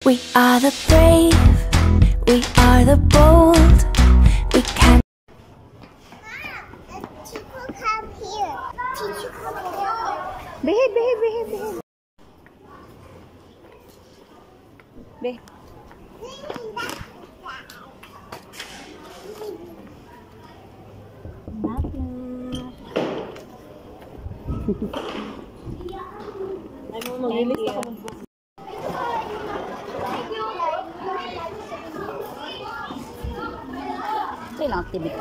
We are the brave, we are the bold, we can. People come here. Teacher come here. Behave. Behave. Ano, mag-release ako mag-book. Ito lang activity.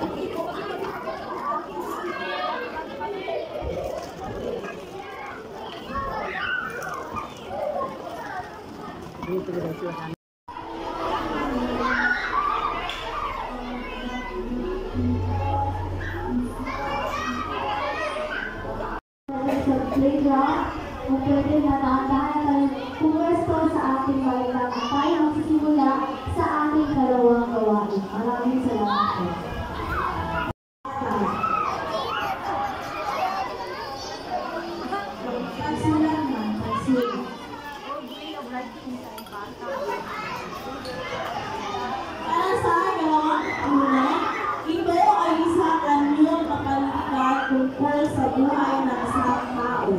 Dito ko lang siya. Kung pwede na dahan-dahan pumesto sa ating balikan at tayo magsisimula sa ating kalawang gawain. Maraming salamat po. Para sa ngayon, una, ito ay isang anyong kapalitan tungkol sa buhay ng isang tao.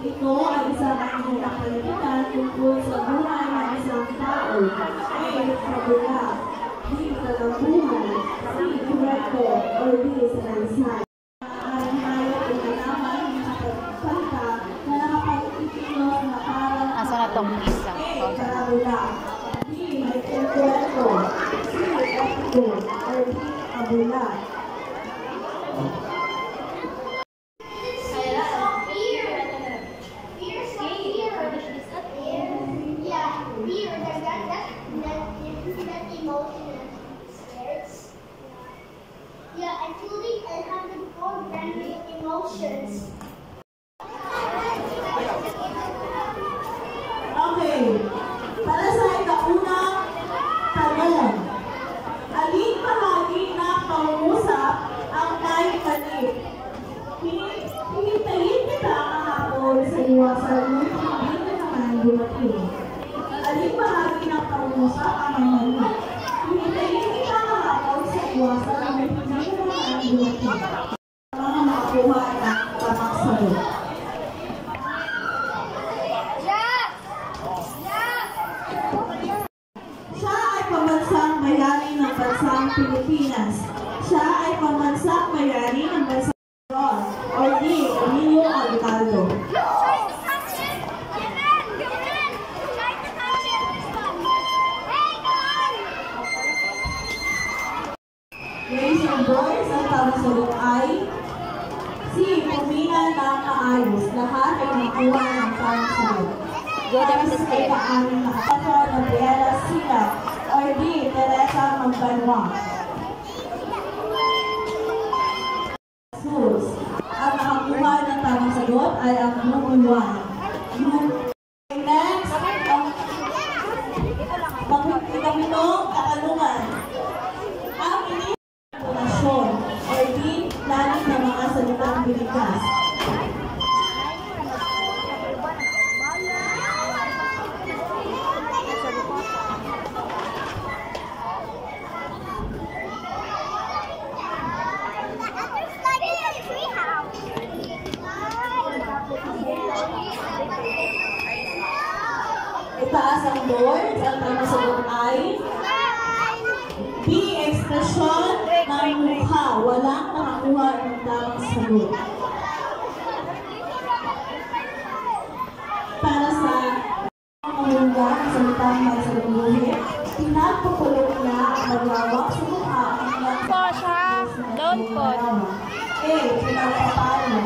Ito ay isang anyong kapalitan tungkol sa buhay ng isang tao. A. Kabula. B. Kalambuhan. C. Kureto. O D. Salansay. Ang hayop o kalaman ng kapalitan na nakapag-ikilos na parang Asa na tong isa? A. Kabula. B. Kureto. C. Kureto. O D. Kabula. Yeah, I truly have the four primary emotions. Okay. Para sa ikaunang tanong. Alin bahagi ng pangungusap ang may mali? Hinitayin kita kahapon sa iwasan mo hindi na naman dumating. Alin bahagi ng pangungusap ang may mali? Hinitayin kita kahapon sa iwasan mo hindi na naman dumating. Mga makakuha ng tamang sagot. Siya ay pambansang bayani ng bansang Pilipinas. Siya ay pambansang bayani ng bansang Luzon. O D. Emilio Aguinaldo. Ladies and boys, ang tamang sagot ay C. Pumila ng maayos. Lahat ay nakuha ng tamang sagot. Para sa ika-anim na kapatid na Biela Sila or D. Teresa Magbanwa. Sus. Ang nakakuha ng tamang sagot ay ang number 1. Next, ang pagkakaminong katanungan. Ang inipon or D. Lalim ng mga salitang Pilipinas. Itaas ang board. Ang tamang sagot ay B. Ekspresyon ng mukha. Walang nakakuha ng tamang sagot. Para sa pangungga ng salitang magsalubuhin, pinagpapulog na ang maglawak sa mukha hanggang Po siya. Don't po. A. Pinagpapalo.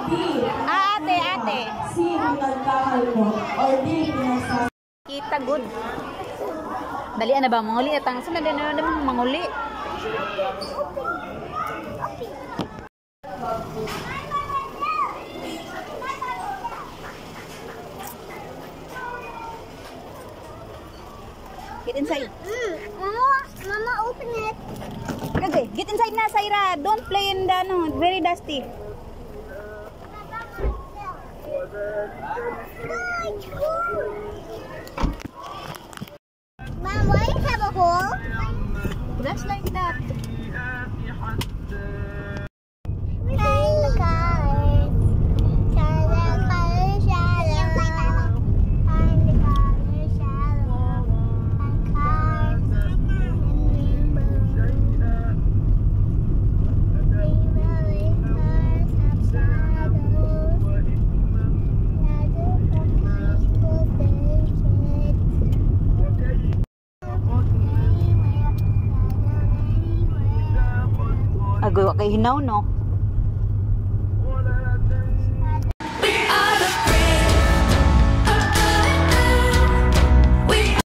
B. Ate. C. Pinagkakalmo. Or D. Pinagsas. Kita good. Dalian na ba manguli atang sa na naman manguli. Get inside. Mama, open it. Okay, get inside na, Saira. Don't play in the very dusty. Agoy, kay hinaw, no?